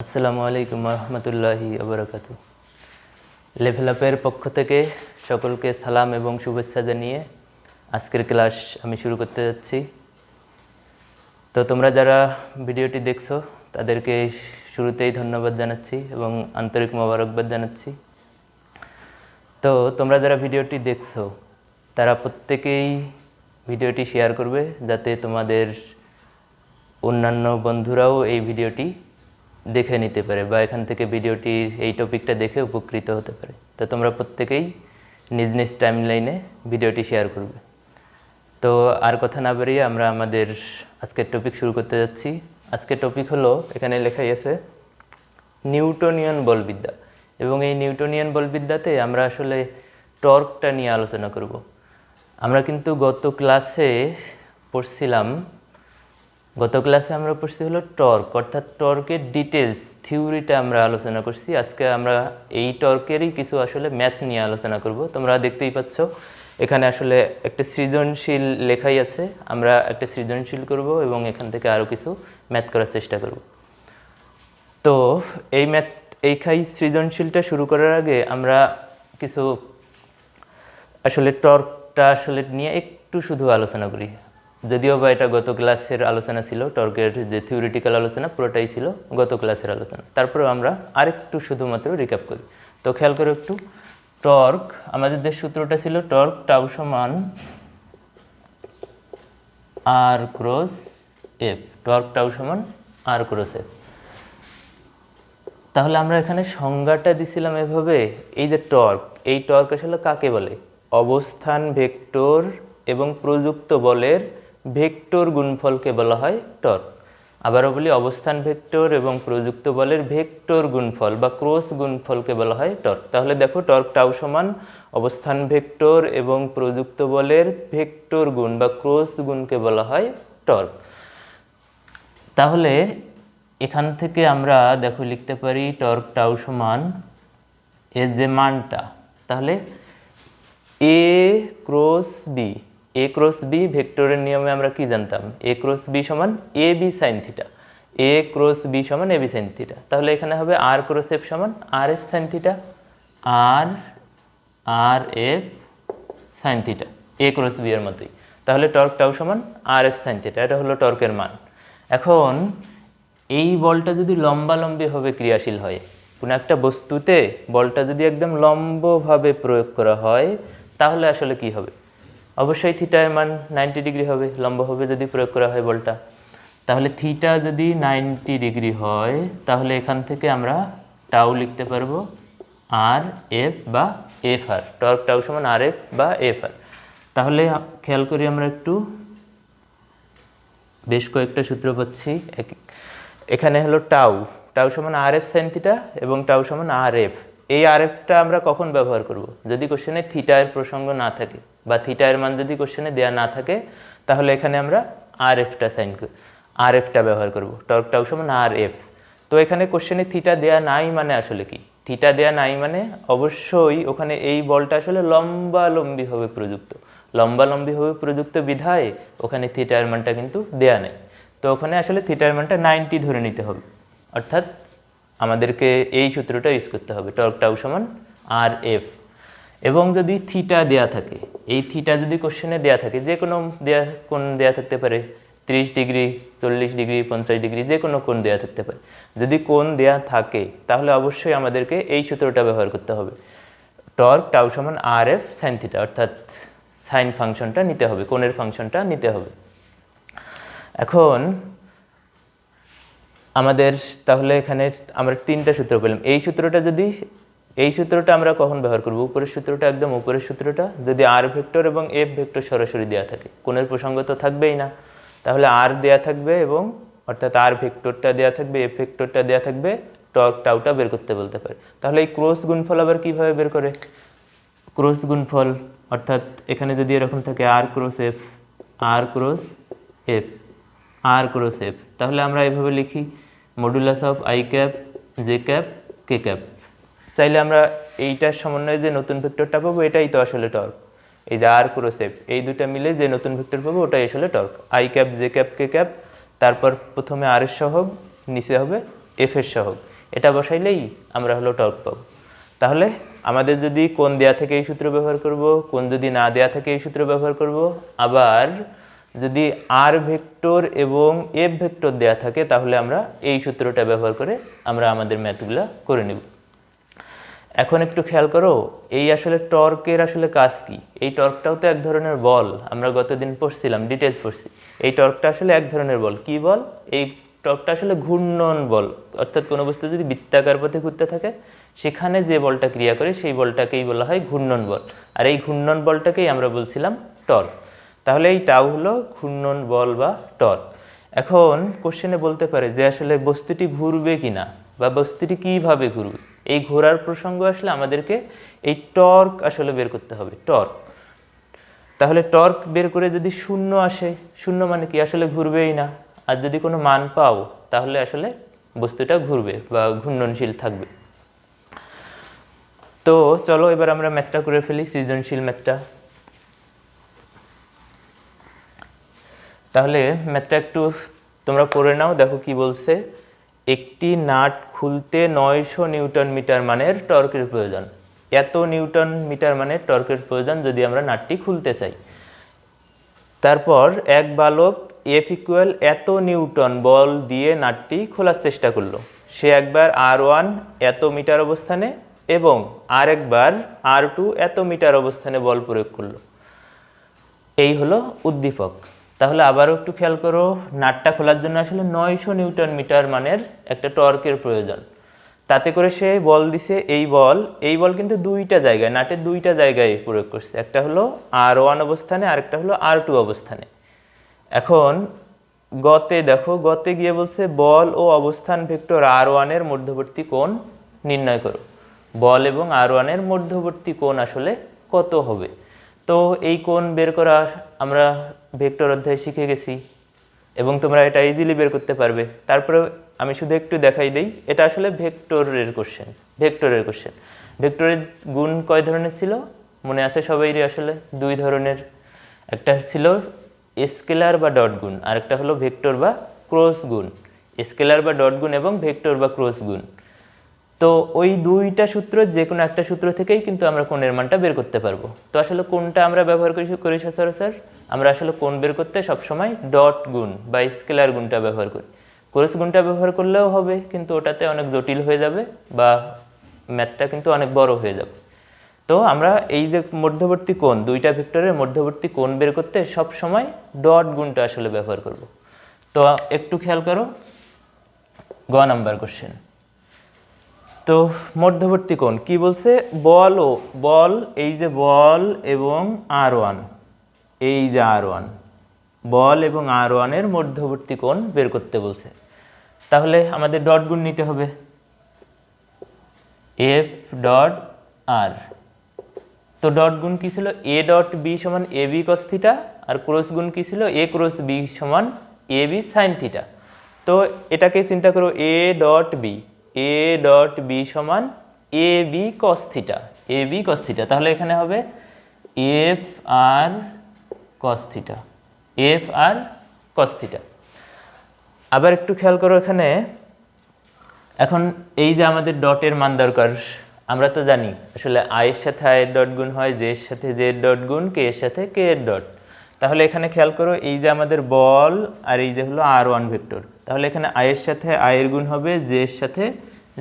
আসসালামু আলাইকুম রহমতুল্লাহি আবরাকাতু। লেভেল আপের পক্ষ থেকে সকলকে সালাম এবং শুভেচ্ছা জানিয়ে আজকের ক্লাস আমি শুরু করতে যাচ্ছি। তো তোমরা যারা ভিডিওটি দেখছো তাদেরকে শুরুতেই ধন্যবাদ জানাচ্ছি এবং আন্তরিক মোবারকবাদ জানাচ্ছি। তো তোমরা যারা ভিডিওটি দেখছো তারা প্রত্যেকেই ভিডিওটি শেয়ার করবে যাতে তোমাদের অন্যান্য বন্ধুরাও এই ভিডিওটি দেখে নিতে পারে বা এখান থেকে ভিডিওটির এই টপিকটা দেখে উপকৃত হতে পারে। তো তোমরা প্রত্যেকেই নিজ নিজ টাইমলাইনে ভিডিওটি শেয়ার করবে। তো আর কথা না বাড়িয়ে আমরা আমাদের আজকের টপিক শুরু করতে যাচ্ছি। আজকের টপিক হলো, এখানে লেখাই আছে নিউটনিয়ান বলবিদ্যা, এবং এই নিউটনিয়ান বলবিদ্যাতে আমরা আসলে টর্কটা নিয়ে আলোচনা করব। আমরা কিন্তু গত ক্লাসে আমরা পড়ছি হলো টর্ক, অর্থাৎ টর্কের ডিটেলস থিওরিটা আমরা আলোচনা করছি। আজকে আমরা এই টর্কেরই কিছু আসলে ম্যাথ নিয়ে আলোচনা করব। তোমরা দেখতেই পাচ্ছ এখানে আসলে একটা সৃজনশীল লেখাই আছে। আমরা একটা সৃজনশীল করব এবং এখান থেকে আরও কিছু ম্যাথ করার চেষ্টা করব। তো এই সৃজনশীলটা শুরু করার আগে আমরা কিছু আসলে টর্কটা আসলে নিয়ে একটু শুধু আলোচনা করি। যদিও বা এটা গত ক্লাসের আলোচনা ছিল, টর্কের যে থিওরিটিক্যাল আলোচনা পুরোটাই ছিল গত ক্লাসের আলোচনা। তারপরেও আমরা আরেকটু শুধুমাত্র রিক্যাপ করি। তো খেয়াল করো একটু, টর্ক আমাদের যে সূত্রটা ছিল, টর্ক টাউ সমান আর ক্রস এফ, টর্ক টাউ সমান আর ক্রস এফ। তাহলে আমরা এখানে সংজ্ঞাটা দিছিলাম এভাবে, এই যে টর্ক, এই টর্ক আসলে কাকে বলে? অবস্থান ভেক্টর এবং প্রযুক্ত বলের ভেক্টর গুণফলকে বলা হয় টর্ক। আবারও বলি, অবস্থান ভেক্টর এবং প্রযুক্ত বলের ভেক্টর গুণফল বা ক্রস গুণফলকে বলা হয় টর্ক। তাহলে দেখো, টর্ক টাউ সমান অবস্থান ভেক্টর এবং প্রযুক্ত বলের ভেক্টর গুণ বা ক্রস গুণকে বলা হয় টর্ক। তাহলে এখান থেকে আমরা দেখো লিখতে পারি টর্ক টাউ সমান এর যে মানটা, তাহলে এ ক্রস বি ভেক্টরের নিয়মে আমরা কি জানতাম? এ ক্রস বি সমান A B sine theta, A cross B সমান এ বি সাইন থিটা। তাহলে এখানে হবে আর ক্রস এফ সমান আর এফ সাইন থিটা, আর এফ সাইন থিটা, এ ক্রস বি এর মতোই। তাহলে টর্ক টাউ সমান আর এফ সাইন থিটা, এটা হলো টর্কের মান। এখন এই বলটা যদি লম্বালম্বিভাবে ক্রিয়াশীল হয়, কোনো একটা বস্তুতে বলটা যদি একদম লম্বভাবে প্রয়োগ করা হয়, তাহলে আসলে কি হবে? অবশ্যই থিটার মান 90 ডিগ্রি হবে, লম্বভাবে যদি প্রয়োগ করা হয় বলটা। তাহলে থিটা যদি 90 ডিগ্রি হয়, তাহলে এখান থেকে আমরা টাউ লিখতে পারবো আর এফ বা এফ আর, টর্ক টাউ সমান আর এফ বা এফ আর। তাহলে খেয়াল করি আমরা একটু, বেশ কয়েকটা সূত্র পাচ্ছি। এখানে হলো টাউ সমান আর এফ সাইন থিটা এবং টাউ সমান আর এফ। এই আর এফটা আমরা কখন ব্যবহার করব? যদি কোশ্চেনে থিটা এর প্রসঙ্গ না থাকে বা থিটা এর মান যদি কোশ্চেনে দেওয়া না থাকে, তাহলে এখানে আমরা আর এফটা ব্যবহার করব, টর্ক টাউ সমান আর এফ। তো এখানে কোশ্চেনে থিটা দেয়া নাই মানে আসলে কি? থিটা দেয়া নাই মানে অবশ্যই ওখানে এই বলটা আসলে লম্বালম্বিভাবে প্রযুক্ত বিধায় ওখানে থিটার মানটা কিন্তু দেয়া নেই। তো ওখানে আসলে থিটার মানটা 90 ধরে নিতে হবে, অর্থাৎ আমাদেরকে এই সূত্রটা ইউজ করতে হবে, টর্ক টাউ সমান আর এফ। এবং যদি থিটা দেয়া থাকে, এই থিটা যদি কোশ্চেনে দেয়া থাকে, যে কোনো কোণ দেয়া থাকতে পারে, 30 ডিগ্রি 40 ডিগ্রি 50 ডিগ্রি, যে কোনো কোণ দেয়া থাকতে পারে। যদি কোণ দেয়া থাকে তাহলে অবশ্যই আমাদেরকে এই সূত্রটা ব্যবহার করতে হবে, টর্ক টাউ সমান আর এফ সাইন থিটা, অর্থাৎ সাইন ফাংশনটা নিতে হবে, কোণের ফাংশনটা নিতে হবে। এখন আমাদের তাহলে এখানে আমরা তিনটা সূত্র পেলাম। এই সূত্রটা আমরা কখন ব্যবহার করব? উপরের সূত্রটা, একদম উপরের সূত্রটা, যদি আর ভেক্টর এবং এফ ভেক্টর সরাসরি দেওয়া থাকে, কোণের প্রসঙ্গ তো থাকবেই না। তাহলে আর দেয়া থাকবে এবং অর্থাৎ আর ভেক্টরটা দেয়া থাকবে, এফ ভেক্টরটা দেয়া থাকবে, টর্ক টাউটা বের করতে বলতে পারে। তাহলে এই ক্রস গুণফল আবার কিভাবে বের করে? ক্রস গুণফল অর্থাৎ এখানে যদি এরকম থাকে আর ক্রস এফ, তাহলে আমরা এভাবে লিখি modulus of I cap J cap K cap. চাইলে আমরা এইটার সমন্বয়ে যে নতুন ভেক্টরটা পাবো এটাই তো আসলে টর্ক। এই যে আর ক্রস এফ, এই দুটা মিলে যে নতুন ভেক্টর পাবো ওটাই আসলে torque. I cap J cap K cap, তারপর প্রথমে আর এর সহগ, নিচে হবে এফ এর সহগ। এটা বসাইলেই আমরা হলো টর্ক পাবো। তাহলে আমাদের যদি কোণ দেয়া থেকে এই সূত্র ব্যবহার করব, কোণ যদি না দেয়া থেকে এই সূত্র ব্যবহার করব, আবার যদি আর ভেক্টর এবং এফ ভেক্টর দেয়া থাকে তাহলে আমরা এই সূত্রটা ব্যবহার করে আমরা আমাদের ম্যাথগুলো করে নেব। এখন একটু খেয়াল করো, এই আসলে টর্কের আসলে কাজ কি? এই টর্কটাও তো এক ধরনের বল, আমরা গতদিন পড়ছিলাম, ডিটেলস পড়ছি। এই টর্কটা আসলে এক ধরনের বল। কি বল? এই টর্কটা আসলে ঘূর্ণন বল, অর্থাৎ কোনো বস্তু যদি বৃত্তাকার পথে ঘুরতে থাকে সেখানে যে বলটা ক্রিয়া করে সেই বলটাকেই বলা হয় ঘূর্ণন বল, আর এই ঘূর্ণন বলটাকেই আমরা বলছিলাম টর্ক। তাহলে এই টাউ হলো ঘূর্ণন বল বা টর্ক। এখন কোশ্চেনে বলতে পারে যে আসলে বস্তুটি ঘুরবে কিনা বা বস্তুটি কিভাবে ঘুরবে, এই ঘোরার প্রসঙ্গ আসলে আমাদেরকে এই টর্ক আসলে বের করতে হবে, টর্ক। তাহলে টর্ক বের করে যদি শূন্য আসে, শূন্য মানে কি? আসলে ঘুরবেই না। আর যদি কোনো মান পাও তাহলে আসলে বস্তুটা ঘুরবে বা ঘূর্ণনশীল থাকবে। তো চলো এবার আমরা ম্যাথটা করে ফেলি, সৃজনশীল ম্যাথটা। তাহলে ম্যাথটা একটু তোমরা পড়ে নাও, দেখো কি বলছে। একটি নাট খুলতে 900 নিউটন মিটার মানের টর্কের প্রয়োজন। এত নিউটন মিটার মানের টর্কের প্রয়োজন যদি আমরা নাটটি খুলতে চাই। তারপর এক বালক এফ ইকুয়াল এত নিউটন বল দিয়ে নাটটি খোলার চেষ্টা করলো। সে একবার R1 এত মিটার অবস্থানে এবং আরেকবার R2 এত মিটার অবস্থানে বল প্রয়োগ করলো। এই হলো উদ্দীপক। তাহলে আবারও একটু খেয়াল করো, নাটটা খোলার জন্য আসলে 900 নিউটন মিটার মানের একটা টর্কের প্রয়োজন। তাতে করে সে বল দিছে, এই বল কিন্তু দুইটা জায়গায়, নাটের দুইটা জায়গায় প্রয়োগ করছে। একটা হলো R1 অবস্থানে, আরেকটা হলো R2 অবস্থানে। এখন গতে দেখো, গতে গিয়ে বলছে বল ও অবস্থান ভেক্টর R1 এর মধ্যবর্তী কোণ নির্ণয় করো। বল এবং R1 এর মধ্যবর্তী কোণ আসলে কত হবে? তো এই কোণ বের করা আমরা ভেক্টর অধ্যায়ে শিখে গেছি এবং তোমরা এটা ইজিলি বের করতে পারবে। তারপরে আমি শুধু একটু দেখাই দেই, এটা আসলে ভেক্টরের কোশ্চেন। ভেক্টরের গুণ কয় ধরনের ছিল মনে আছে সবাইরই? আসলে দুই ধরনের। একটা ছিল স্কেলার বা ডট গুণ, আরেকটা হলো ভেক্টর বা ক্রস গুণ। স্কেলার বা ডট গুণ এবং ভেক্টর বা ক্রস গুণ। তো ওই দুইটা সূত্র যে কোনো একটা সূত্র থেকেই কিন্তু আমরা কোণের মানটা বের করতে পারবো। তো আসলে কোনটা আমরা ব্যবহার করি সচরাচর? আমরা আসলে কোণ বের করতে সবসময় ডট গুণ বা স্কেলার গুণটা ব্যবহার করি। ক্রস গুণটা ব্যবহার করলেও হবে, কিন্তু ওটাতে অনেক জটিল হয়ে যাবে বা ম্যাথটা কিন্তু অনেক বড় হয়ে যাবে। তো আমরা এই যে মধ্যবর্তী কোণ, দুইটা ভেক্টরের মধ্যবর্তী কোণ বের করতে সবসময় ডট গুণটা আসলে ব্যবহার করব। তো একটু খেয়াল করো, গ নাম্বার কোশ্চেন। তো মধ্যবর্তী কোণ কি বলছে? বল, এই যে বল এবং R1, এই যে R1, বল এবং R1 এর মধ্যবর্তী কোণ বের করতে বলছে। তাহলে আমাদের ডট গুণ নিতে হবে, এফ ডট আর। তো ডট গুণ কি ছিল? এ ডট বি সমান A B cos theta, R cross গুণ কি ছিল? এ ক্রস বি সমান এ বি সাইন থিটা। তো এটাকে চিন্তা করো, এ ডট বি সমান এ বি কস থিটা, তাহলে এখানে হবে এফ আর কস থিটা। আবার একটু খেয়াল করো এখানে, এখন এই যে আমাদের ডটের মান দরকার, আমরা তো জানি আসলে আই এর সাথে আই এর ডট গুণ হয়, জে এর সাথে জে এর ডট গুণ, কে এর সাথে কে এর ডট। তাহলে এখানে খেয়াল করো, এই যে আমাদের বল আর এই যে হলো R1 ভেক্টর, তাহলে এখানে আই এর সাথে আই এর গুণ হবে, জে এর সাথে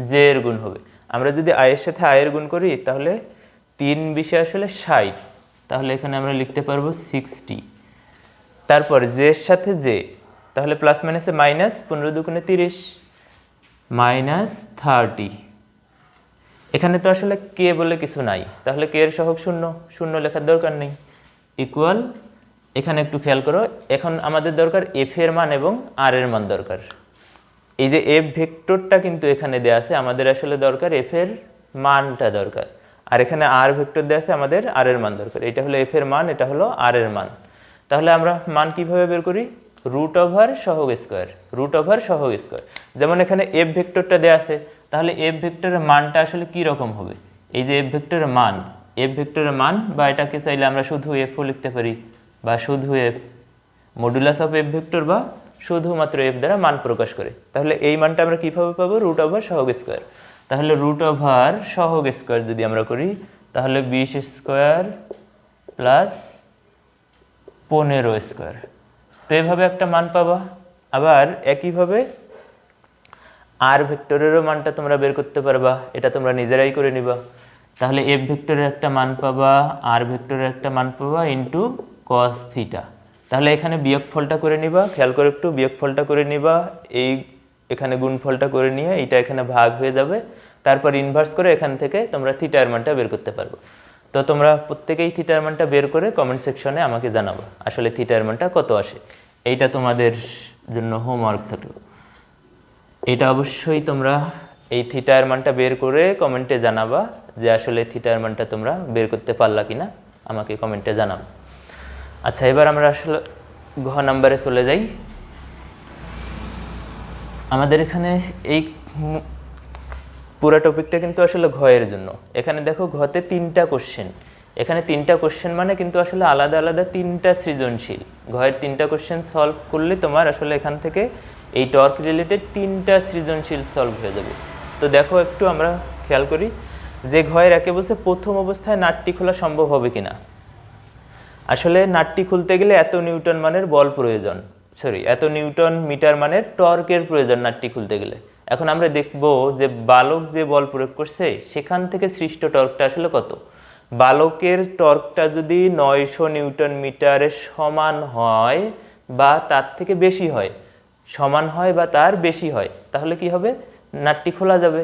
জে এর গুণ হবে। আমরা যদি আই এর সাথে আই এর গুণ করি তাহলে 3 বিশে আসলে 60, তাহলে এখানে আমরা লিখতে পারবো 60। তারপর জে এর সাথে জে, তাহলে প্লাস মাইনাসে মাইনাস, 15 দুগুণে 30, মাইনাস 30। এখানে তো আসলে কে বলে কিছু নাই, তাহলে কে এর সহগ শূন্য লেখার দরকার নেই। ইকুয়াল, এখানে একটু খেয়াল করো, এখন আমাদের দরকার এফ এর মান এবং আর এর মান দরকার। এই যে এফ ভেক্টরটা কিন্তু এখানে দেওয়া আছে, আমাদের আসলে দরকার এফ এর মানটা দরকার, আর এখানে আর ভেক্টর দেওয়া আছে, আমাদের আর এর মান দরকার। এটা হলো এফ এর মান, এটা হলো আর এর মান। তাহলে আমরা মান কিভাবে বের করি? রুট ওভার সহগ স্কোয়ার। যেমন এখানে এফ ভেক্টরটা দেওয়া আছে, তাহলে এফ ভেক্টরের মানটা আসলে কি রকম হবে? এই যে এফ ভেক্টরের মান, বা এটাকে চাইলে আমরা শুধু এফও লিখতে পারি, বা শুধু F, modulus of F vector বা শুধুমাত্র এফ দ্বারা মান প্রকাশ করে। তাহলে এই মানটা আমরা কীভাবে পাবো? রুট ওভার সহগ স্কোয়ার। তাহলে রুট ওভার সহগ স্কোয়ার যদি আমরা করি তাহলে 20 স্কোয়ার প্লাস 15 স্কোয়ার। তো এভাবে একটা মান পাবা। আবার একইভাবে আর ভেক্টরেরও মানটা তোমরা বের করতে পারবা, এটা তোমরা নিজেরাই করে নিবা। তাহলে এফ ভেক্টরের একটা মান পাবা, আর ভেক্টরের একটা মান পাবা ইন্টু কস থিটা। তাহলে এখানে বিয়োগফলটা করে নিবা, খেয়াল করে একটু বিয়োগফলটা করে নিবা, এই এখানে গুণফলটা করে নিয়ে এইটা এখানে ভাগ হয়ে যাবে, তারপর ইনভার্স করে এখান থেকে তোমরা থিটার মানটা বের করতে পারবে। তো তোমরা প্রত্যেকেই থিটার মানটা বের করে কমেন্ট সেকশনে আমাকে জানাবো আসলে থিটার মানটা কত আসে। এইটা তোমাদের জন্য হোমওয়ার্ক থাকলো। এটা অবশ্যই তোমরা এই থিটার মানটা বের করে কমেন্টে জানাবা যে আসলে থিটার মানটা তোমরা বের করতে পারলা কিনা, আমাকে কমেন্টে জানাবো। আচ্ছা, এবার আমরা আসলে ঘ নাম্বারে চলে যাই। আমাদের এখানে এই পুরো টপিকটা কিন্তু আসলে ঘয়ের জন্য। এখানে দেখো ঘতে 3টা কোশ্চেন, এখানে 3টা কোশ্চেন মানে কিন্তু আসলে আলাদা আলাদা 3টা সৃজনশীল। ঘয়ের 3টা কোশ্চেন সলভ করলে তোমার আসলে এখান থেকে এই টর্ক রিলেটেড 3টা সৃজনশীল সলভ হয়ে যাবে। তো দেখো একটু আমরা খেয়াল করি যে ঘয়ের একে বলছে প্রথম অবস্থায় নাটটি খোলা সম্ভব হবে কিনা। আসলে নাটটি খুলতে গেলে এত নিউটন মানের বল প্রয়োজন, এত নিউটন মিটার মানের টর্কের প্রয়োজন নাটটি খুলতে গেলে। এখন আমরা দেখব যে বালক যে বল প্রয়োগ করছে সেখান থেকে সৃষ্ট টর্কটা আসলে কত। বালকের টর্কটা যদি 900 নিউটন মিটারের সমান হয় বা তার থেকে বেশি হয়, সমান হয় বা তার বেশি হয়, তাহলে কি হবে? নাটটি খোলা যাবে।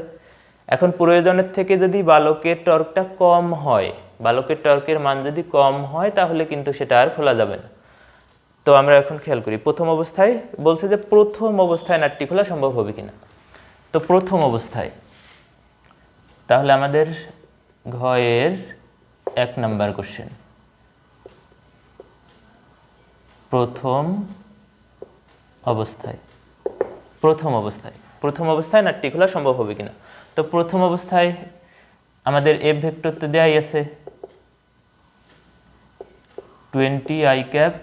এখন প্রয়োজনের থেকে যদি বালকের টর্কটা কম হয়, বালকের টর্কের মান যদি কম হয় তাহলে কিন্তু সেটা আর খোলা যাবে না। তো আমরা এখন খেয়াল করি প্রথম অবস্থায় বলছে যে প্রথম অবস্থায় নাটটি খোলা সম্ভব হবে কিনা। তো প্রথম অবস্থায় তাহলে আমাদের ঘয়ের 1 নাম্বার কোশ্চেন, প্রথম অবস্থায় নাটটি খোলা সম্ভব হবে কিনা। তো প্রথম অবস্থায় আমাদের এফ ভেক্টর তো দেয়াই আছে 20 i cap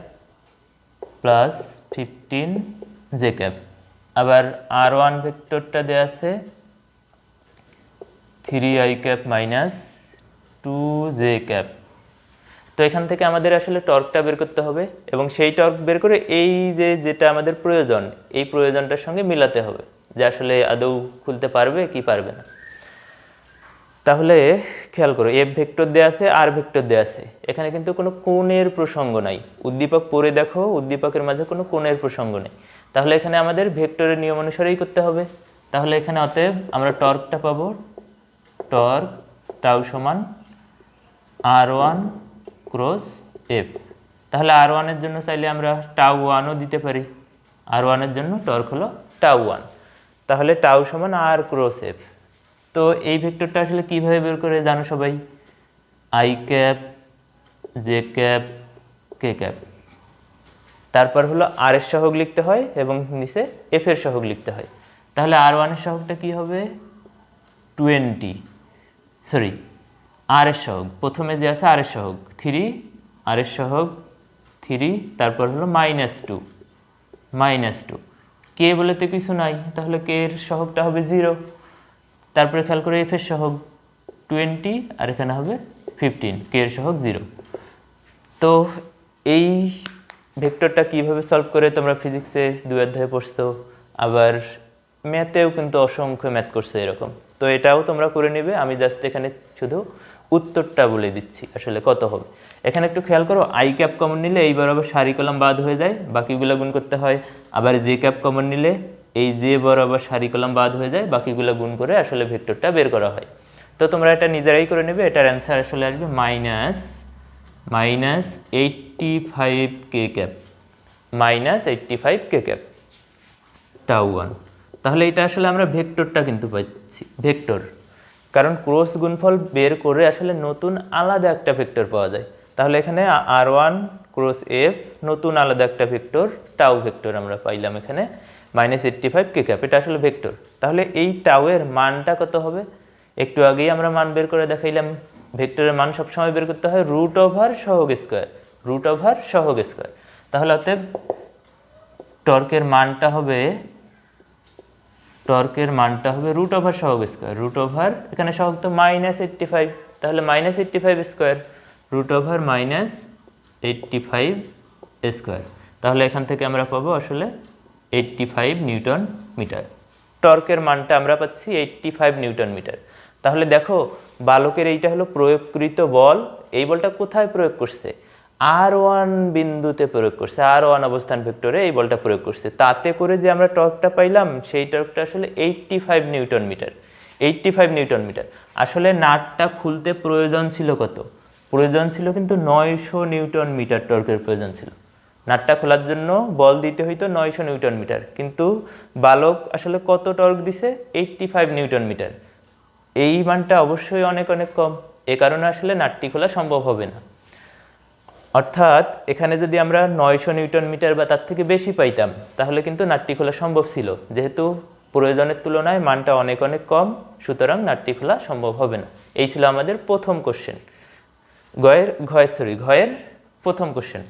plus 15 J cap. আবার আর1 ভেক্টরটা দেয়া আছে 3 i cap minus 2 J cap. তো এখান থেকে আমাদের আসলে টর্কটা বের করতে হবে এবং সেই টর্ক বের করে এই যেটা আমাদের প্রয়োজন, এই প্রয়োজনটার সঙ্গে মিলাতে হবে যে আসলে আদৌ খুলতে পারবে কি পারবে না। তাহলে খেয়াল করো এফ ভেক্টর দেয়া আছে, আর ভেক্টর দেয়া আছে, এখানে কিন্তু কোনো কোণের প্রসঙ্গ নাই। উদ্দীপক পড়ে দেখো, উদ্দীপকের মাঝে কোনো কোণের প্রসঙ্গ নেই। তাহলে এখানে আমাদের ভেক্টরের নিয়ম অনুসারেই করতে হবে। তাহলে এখানে অতএব আমরা টর্কটা পাবো, টর্ক টাউ সমান r1 ক্রস এফ। তাহলে r1 এর জন্য চাইলে আমরা টাউ 1ও দিতে পারি। r1 এর জন্য টর্ক হলো টাউ 1, তাহলে টাউ সমান r ক্রস এফ। তো এই ভেক্টরটা আসলে কিভাবে বের করে জানো সবাই? I cap J cap K cap, তারপর হলো আর এর সহগ লিখতে হয় এবং নিচে এফ এর সহগ লিখতে হয়। তাহলে r1 এর সহগটা কি হবে? 20, আর এর সহগ প্রথমে যে আছে আর এর সহগ 3, আর এর সহগ 3, তারপর হলো -2, কে বলে তো কিছু নাই, তাহলে কে এর সহগটা হবে 0। তারপরে খেয়াল করে এফ এর সহগ 20 আর এখানে হবে 15, কে এর সহগ 0। তো এই ভেক্টরটা কিভাবে সলভ করে তোমরা ফিজিক্সে 2 অধ্যায়ে পড়ছো, আবার ম্যাথেও কিন্তু অসংখ্য ম্যাথ করছো এরকম। তো এটাও তোমরা করে নেবে, আমি জাস্ট এখানে শুধু উত্তরটা বলে দিচ্ছি আসলে কত হবে। এখানে একটু খেয়াল করো, আই ক্যাপ কমন নিলে এই বরাবর সারি কলম বাদ হয়ে যায়, বাকিগুলো গুণ করতে হয়। আবার জে ক্যাপ কমন নিলে এই যে বরাবর সারি কলম বাদ হয়ে যায়, বাকিগুলো গুণ করে আসলে ভেক্টরটা বের করা হয়। তো তোমরা এটা নিজেরাই করে নেবে। এটার অ্যান্সার আসলে আসবে -85 কে ক্যাপ, -85 কে ক্যাপ টাউ 1। তাহলে এটা আসলে আমরা ভেক্টরটা কিন্তু পাচ্ছি, ভেক্টর, কারণ ক্রস গুণফল বের করে আসলে নতুন আলাদা একটা ভেক্টর পাওয়া যায়। তাহলে এখানে r1 ক্রস এফ নতুন আলাদা একটা ভেক্টর টাউ ভেক্টর আমরা পাইলাম এখানে -85 কে ক্যাপ, এটা আসলে ভেক্টর। তাহলে এই টাউ এর মানটা কত হবে? একটু আগেই আমরা মান বের করে দেখাইলাম, ভেক্টরের মান সবসময় বের করতে হয় রুট ওভার সহগ স্কোয়ার। তাহলে অতএব টর্কের মানটা হবে রুট ওভার সহগ স্কোয়ার, রুট ওভার এখানে সহগ তো -85, তাহলে -85 স্কোয়ার রুট ওভার -85 স্কোয়ার। তাহলে এখান থেকে আমরা পাবো আসলে 85 নিউটন মিটার। টর্কের মানটা আমরা পাচ্ছি 85 নিউটন মিটার। তাহলে দেখো বালকের এইটা হলো প্রয়োগকৃত বল। এই বলটা কোথায় প্রয়োগ করছে? R1 বিন্দুতে প্রয়োগ করছে, R1 অবস্থান ভেক্টরে এই বলটা প্রয়োগ করছে। তাতে করে যে আমরা টর্কটা পাইলাম সেই টর্কটা আসলে 85 নিউটন মিটার। 85 Newton metre. আসলে নাটটা খুলতে প্রয়োজন ছিল কত? প্রয়োজন ছিল কিন্তু 900 নিউটন মিটার টর্কের প্রয়োজন ছিল। নাটটা খোলার জন্য বল দিতে হইতো 900 নিউটন মিটার, কিন্তু বালক আসলে কত টর্ক দিছে? 85 নিউটন মিটার। এই মানটা অবশ্যই অনেক অনেক কম, এ কারণে আসলে নাটটি খোলা সম্ভব হবে না। অর্থাৎ এখানে যদি আমরা 900 নিউটন মিটার বা তার থেকে বেশি পাইতাম তাহলে কিন্তু নাটটি খোলা সম্ভব ছিল। যেহেতু প্রয়োজনের তুলনায় মানটা অনেক অনেক কম, সুতরাং নাটটি খোলা সম্ভব হবে না। এই ছিল আমাদের প্রথম কোশ্চেন, ঘয়ের প্রথম কোশ্চেন।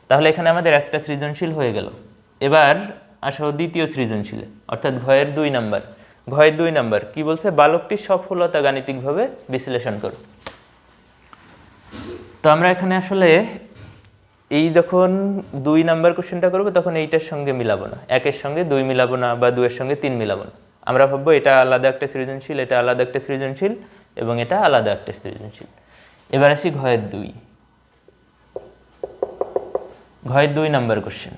তাহলে এখানে আমাদের একটা সৃজনশীল হয়ে গেল। এবার আসো দ্বিতীয় সৃজনশীলে, অর্থাৎ ঘয়ের 2 নাম্বার। ঘয়ের 2 নাম্বার কি বলছে? বালকটির সফলতা গাণিতিকভাবে বিশ্লেষণ করো। তো আমরা এখানে আসলে এই যখন 2 নাম্বার কোশ্চেনটা করবো তখন এইটার সঙ্গে মিলাবো না, 1-এর সঙ্গে 2 মিলাবো না বা 2-এর সঙ্গে 3 মিলাবো না। আমরা ভাববো এটা আলাদা একটা সৃজনশীল, এটা আলাদা একটা সৃজনশীল এবং এটা আলাদা একটা সৃজনশীল। এবার আসি ঘয়ের 2 নাম্বার কোশ্চেন।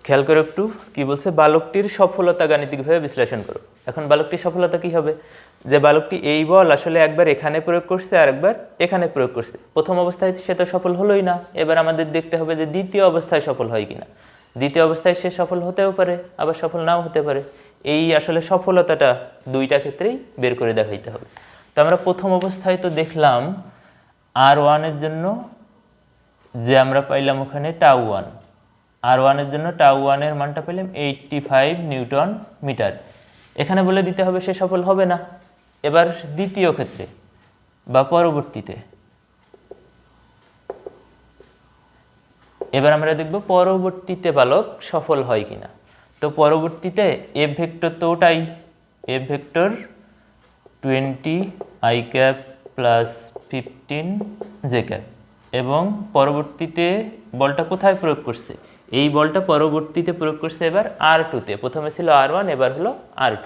খেয়াল করো একটু কি বলছে? বালকটির সফলতা গাণিতিকভাবে বিশ্লেষণ করো। এখন বালকটির সফলতা কি হবে? যে বালকটি এই বল আসলে একবার এখানে প্রয়োগ করছে আর একবার এখানে প্রয়োগ করছে। প্রথম অবস্থায় সে তো সফল হলোই না, এবার আমাদের দেখতে হবে যে দ্বিতীয় অবস্থায় সফল হয় কিনা। দ্বিতীয় অবস্থায় সে সফল হতেও পারে, আবার সফল নাও হতে পারে। এই আসলে সফলতাটা দুইটা ক্ষেত্রেই বের করে দেখাইতে হবে। তো আমরা প্রথম অবস্থায় তো দেখলাম R1 এর জন্য যে আমরা পাইলাম ওখানে τ1, R1 এর জন্য τ1 এর মানটা পেলাম 85 নিউটন মিটার। এখানে বলে দিতে হবে সে সফল হবে না। এবার দ্বিতীয় ক্ষেত্রে বা পরবর্তীতে, এবার আমরা দেখব পরবর্তীতে বালক সফল হয় কিনা। তো পরবর্তীতে এফ ভেক্টর তো ওটাই, F vector 20 i cap plus 15 J cap, এবং পরবর্তীতে বলটা কোথায় প্রয়োগ করছে? এই বলটা পরবর্তীতে প্রয়োগ করছে এবার R2-তে। প্রথমে ছিল R1, এবার হলো R2।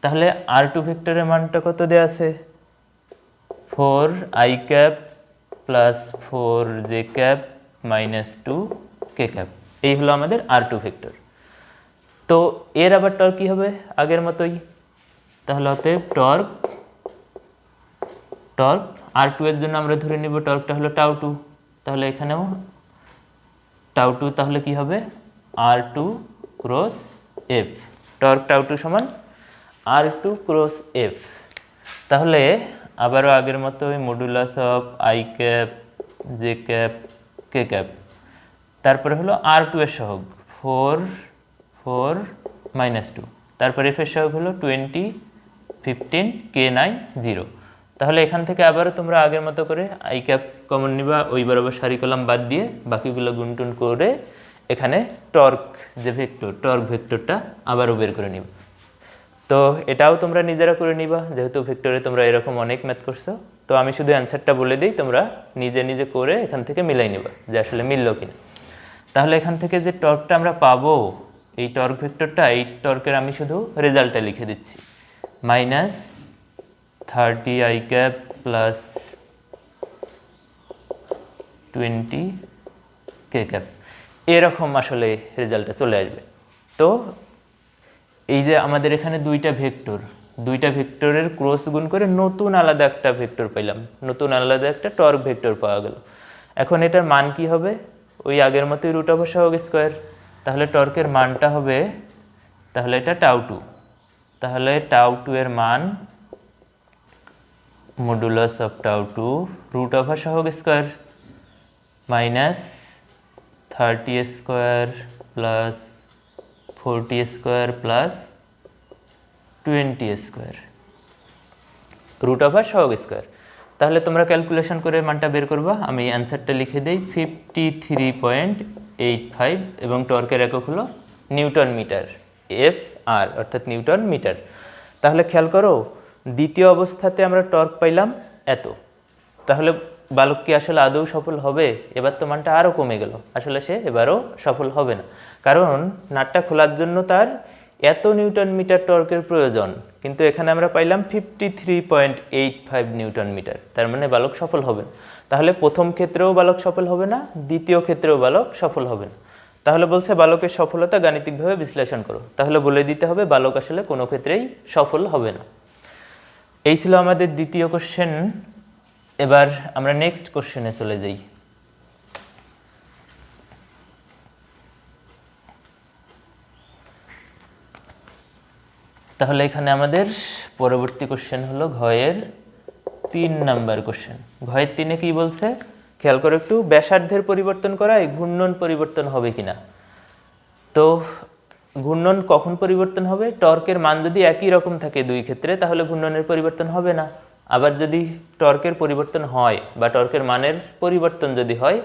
তাহলে R2 ভেক্টরের মানটা কত দেয়া আছে? 4i cap plus 4j cap minus 2k cap. এই হলো আমাদের R2 ভেক্টর। তো এর আবার টর্ক কী হবে? আগের মতোই। তাহলে অতএব টর্ক R2 এর জন্য আমরা ধরে নিব টর্কটা হলো τ2। তাহলে এখানেও τ2 তাহলে কি হবে? R2 cross F। টর্ক τ2 সমান R2 ক্রস F। তাহলে আবারও আগের মতোই modulus of i cap J cap K cap, তারপরে হলো R2 এর সহগ 4 মাইনাস 2, তারপরে F এর সহগ হলো 20 15 k9 0। তাহলে এখান থেকে আবারও তোমরা আগের মতো করে i ক্যাপ কমন নিবা, ওই বরাবর সারি কলাম বাদ দিয়ে বাকিগুলো গুণটুন করে এখানে টর্ক যে ভেক্টর, টর্ক ভেক্টরটা আবারও বের করে নিবা। তো এটাও তোমরা নিজেরা করে নিবা, যেহেতু ভেক্টরে তোমরা এরকম অনেক ম্যাথ করছো। তো আমি শুধু অ্যান্সারটা বলে দিই, তোমরা নিজে নিজে করে এখান থেকে মিলাই নিবা যে আসলে মিললো কিনা। তাহলে এখান থেকে যে টর্কটা আমরা পাবো, এই টর্ক ভেক্টরটা, এই টর্কের আমি শুধু রেজাল্টটা লিখে দিচ্ছি, -30 i cap plus 20 k cap, এরকম আসলে রেজাল্টটা চলে আসবে। তো এই যে আমাদের এখানে দুইটা ভেক্টরের ক্রস গুণ করে নতুন আলাদা একটা ভেক্টর পাইলাম, নতুন আলাদা একটা টর্ক ভেক্টর পাওয়া গেল। এখন এটার মান কি হবে? ওই আগের মতোই রুট ওভার সহগ স্কোয়ার। তাহলে টর্কের মানটা হবে, তাহলে এটা τ2, তাহলে τ2 এর মান মডুলাস অফ τ2 রুট ওভার সহগ square minus 30 square plus 40 square plus 20 square root over সহগ স্কোয়ার। তাহলে তোমরা ক্যালকুলেশন করে মানটা বের করবা। আমি অ্যান্সারটা লিখে দিই 53.85 এবং টর্কের একক হলো নিউটন মিটার, এফ আর অর্থাৎ নিউটন মিটার। তাহলে খেয়াল করো দ্বিতীয় অবস্থাতে আমরা টর্ক পাইলাম এত, তাহলে বালক কি আসলে আদৌ সফল হবে? এবার তো মানটা আরও কমে গেল, আসলে সে এবারও সফল হবে না, কারণ নাটটা খোলার জন্য তার এত নিউটন মিটার টর্কের প্রয়োজন, কিন্তু এখানে আমরা পাইলাম 53.85 নিউটন মিটার, তার মানে বালক সফল হবে না। তাহলে প্রথম ক্ষেত্রেও বালক সফল হবে না, দ্বিতীয় ক্ষেত্রেও বালক সফল হবে না। তাহলে বলছে বালকের সফলতা গাণিতিকভাবে বিশ্লেষণ করো, তাহলে বলে দিতে হবে বালক আসলে কোনো ক্ষেত্রেই সফল হবে না। এই ছিল আমাদের দ্বিতীয় কোশ্চেন। এবার আমরা নেক্সট কোশ্চেনে চলে যাই। তাহলে এখানে আমাদের পরবর্তী কোশ্চেন হলো ঘয়ের 3 নাম্বার কোশ্চেন। ঘয়ের 3-এ কি বলছে খেয়াল করে একটু, ব্যাসার্ধের পরিবর্তন করায় ঘূর্ণন পরিবর্তন হবে কিনা। তো ঘূর্ণন কখন পরিবর্তন হবে? টর্কের মান যদি একই রকম থাকে দুই ক্ষেত্রে তাহলে ঘূর্ণনের পরিবর্তন হবে না। আবার যদি টর্কের পরিবর্তন হয় বা টর্কের মানের পরিবর্তন যদি হয়,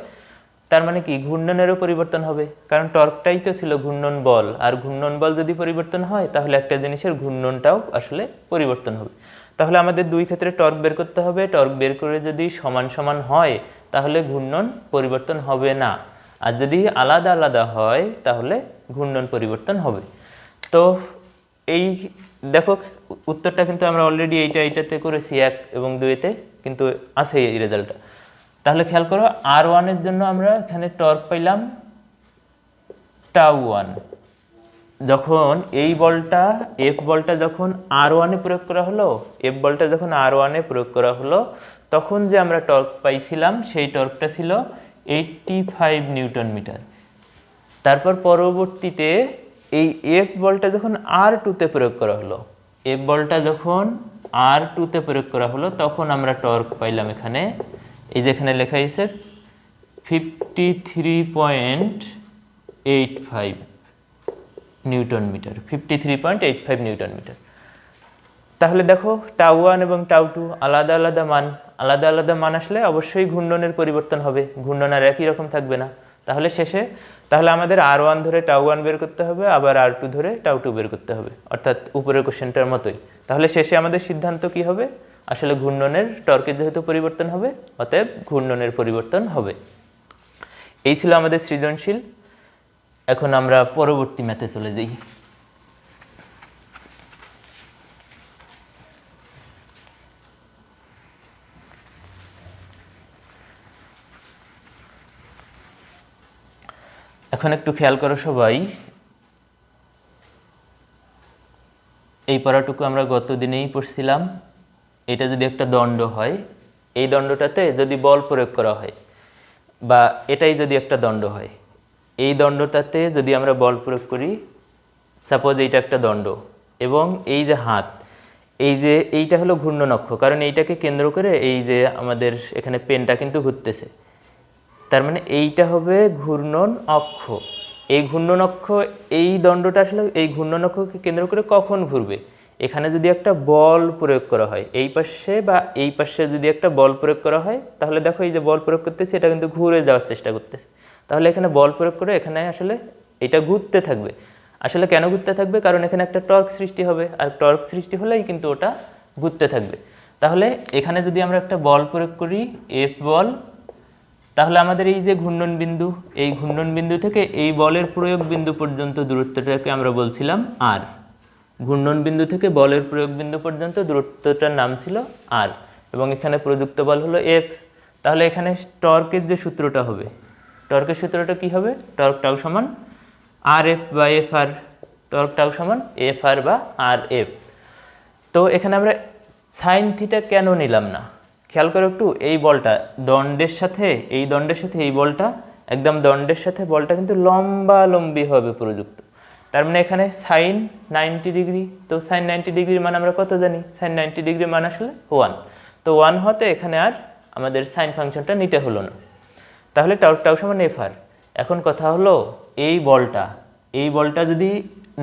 তার মানে কি ঘূর্ণনেরও পরিবর্তন হবে, কারণ টর্কটাই তো ছিল ঘূর্ণন বল, আর ঘূর্ণন বল যদি পরিবর্তন হয় তাহলে একটা জিনিসের ঘূর্ণনটাও আসলে পরিবর্তন হবে। তাহলে আমাদের দুই ক্ষেত্রে টর্ক বের করতে হবে, টর্ক বের করে যদি সমান সমান হয় তাহলে ঘূর্ণন পরিবর্তন হবে না, আর যদি আলাদা আলাদা হয় তাহলে ঘূর্ণন পরিবর্তন হবে। তো এই দেখো উত্তরটা কিন্তু আমরা অলরেডি এইটাতে করেছি 1 এবং 2-তে, কিন্তু আছে এই রেজাল্টটা। তাহলে খেয়াল করো R1-এর জন্য আমরা এখানে টর্ক পাইলাম τ1। যখন এই বলটা এফ বলটা যখন R1-এ প্রয়োগ করা হলো, এফ বলটা যখন R1-এ প্রয়োগ করা হলো, তখন যে আমরা টর্ক পাইছিলাম সেই টর্কটা ছিল 85 নিউটন মিটার। তারপর পরবর্তীতে এই এফ বলটা যখন R2-তে প্রয়োগ করা হলো, এফ বলটা যখন R2-তে প্রয়োগ করা হলো তখন আমরা টর্ক পাইলাম এখানে, এই যেখানে লেখা আছে 53.85 নিউটন মিটার, 53.85 নিউটন মিটার। তাহলে দেখো τ1 এবং τ2 আলাদা আলাদা মান, আলাদা আলাদা মান আসলে অবশ্যই ঘূর্ণনের পরিবর্তন হবে, ঘূর্ণন আর একই রকম থাকবে না। তাহলে শেষে আমাদের R1 ধরে τ1 বের করতে হবে, আবার R2 ধরে τ2 বের করতে হবে, অর্থাৎ উপরের কোশ্চেনটার মতোই। তাহলে শেষে আমাদের সিদ্ধান্ত কি হবে? আসলে ঘূর্ণনের টর্কের যেহেতু পরিবর্তন হবে অতএব ঘূর্ণনের পরিবর্তন হবে। এই ছিল আমাদের সৃজনশীল। এখন আমরা পরবর্তী ম্যাথে চলে যাই। এখন একটু খেয়াল করো সবাই, এই পড়াটুকু আমরা গত দিনেই পড়ছিলাম। এটা যদি একটা দণ্ড হয়, এই দণ্ডটাতে যদি বল প্রয়োগ করা হয়, বা এটাই যদি একটা দণ্ড হয়, এই দণ্ডটাতে যদি আমরা বল প্রয়োগ করি, সাপোজ এইটা একটা দণ্ড এবং এই যে হাত, এই যে এইটা হলো ঘূর্ণন অক্ষ, কারণ এইটাকে কেন্দ্র করে এই যে আমাদের এখানে পেনটা কিন্তু ঘুরতেছে, তার মানে এইটা হবে ঘূর্ণন অক্ষ। এই ঘূর্ণন অক্ষ, এই দণ্ডটা আসলে এই ঘূর্ণন অক্ষকে কেন্দ্র করে কখন ঘুরবে? এখানে যদি একটা বল প্রয়োগ করা হয় এই পাশে বা এই পাশে, যদি একটা বল প্রয়োগ করা হয় তাহলে দেখো এই যে বল প্রয়োগ করতেছে এটা কিন্তু ঘুরে যাওয়ার চেষ্টা করতেছে। তাহলে এখানে বল প্রয়োগ করে এখানে আসলে এটা ঘুরতে থাকবে। আসলে কেন ঘুরতে থাকবে? কারণ এখানে একটা টর্ক সৃষ্টি হবে, আর টর্ক সৃষ্টি হলেই কিন্তু ওটা ঘুরতে থাকবে। তাহলে এখানে যদি আমরা একটা বল প্রয়োগ করি, এফ বল, তাহলে আমাদের এই যে ঘূর্ণন বিন্দু, এই ঘূর্ণন বিন্দু থেকে এই বলের প্রয়োগ বিন্দু পর্যন্ত দূরত্বটাকে আমরা বলছিলাম আর। ঘূর্ণন বিন্দু থেকে বলের প্রয়োগ বিন্দু পর্যন্ত দূরত্বটার নাম ছিল আর, এবং এখানে প্রযুক্ত বল হলো এফ। তাহলে এখানে টর্কের যে সূত্রটা হবে, টর্কের সূত্রটা কি হবে? টর্ক টাউ সমান আর এফ বা এফ আর, টর্ক টাউ সমান এফ আর বা আর এফ। তো এখানে আমরা সাইন থিটা কেন নিলাম না? খেয়াল করো একটু, এই বলটা দণ্ডের সাথে, এই দণ্ডের সাথে এই বলটা একদম দণ্ডের সাথে বলটা কিন্তু লম্বালম্বিভাবে প্রযুক্ত, তার মানে এখানে সাইন 90 ডিগ্রি। তো সাইন 90 ডিগ্রির মান আমরা কত জানি? সাইন 90 ডিগ্রির মান আসলে 1। তো 1 হতে এখানে আর আমাদের সাইন ফাংশনটা নিতে হলো না। তাহলে টাউ সমান এফ আর। এখন কথা হলো এই বলটা যদি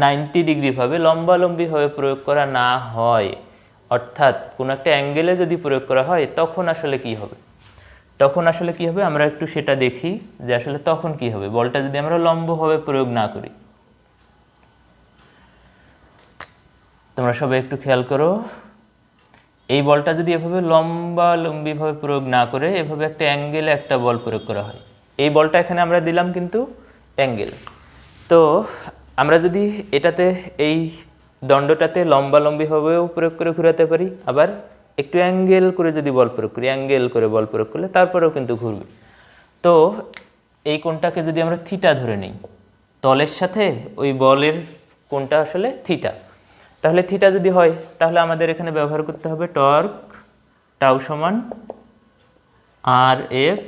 90 ডিগ্রিভাবে লম্বালম্বিভাবে প্রয়োগ করা না হয়, অর্থাৎ কোনো একটা অ্যাঙ্গেলে যদি প্রয়োগ করা হয় তখন আসলে কি হবে, তখন আসলে কি হবে আমরা একটু সেটা দেখি যে আসলে তখন কি হবে বলটা যদি আমরা লম্বভাবে প্রয়োগ না করি। তোমরা সবাই একটু খেয়াল করো, এই বলটা যদি এভাবে লম্বিভাবে প্রয়োগ না করে এভাবে একটা অ্যাঙ্গেলে একটা বল প্রয়োগ করা হয়, এই বলটা এখানে আমরা দিলাম কিন্তু অ্যাঙ্গেল। তো আমরা যদি এটাতে এই দণ্ডটাতে লম্বিভাবেও প্রয়োগ করে ঘুরাতে পারি, আবার একটু অ্যাঙ্গেল করে যদি বল প্রয়োগ করি, অ্যাঙ্গেল করে বল প্রয়োগ করলে তারপরেও কিন্তু ঘুরবে। তো এই কোণটাকে যদি আমরা থিটা ধরে নিই, তলের সাথে ওই বলের কোণটা আসলে থিটা, তাহলে থিটা যদি হয় তাহলে আমাদের এখানে ব্যবহার করতে হবে টর্ক টাউ সমান আর এফ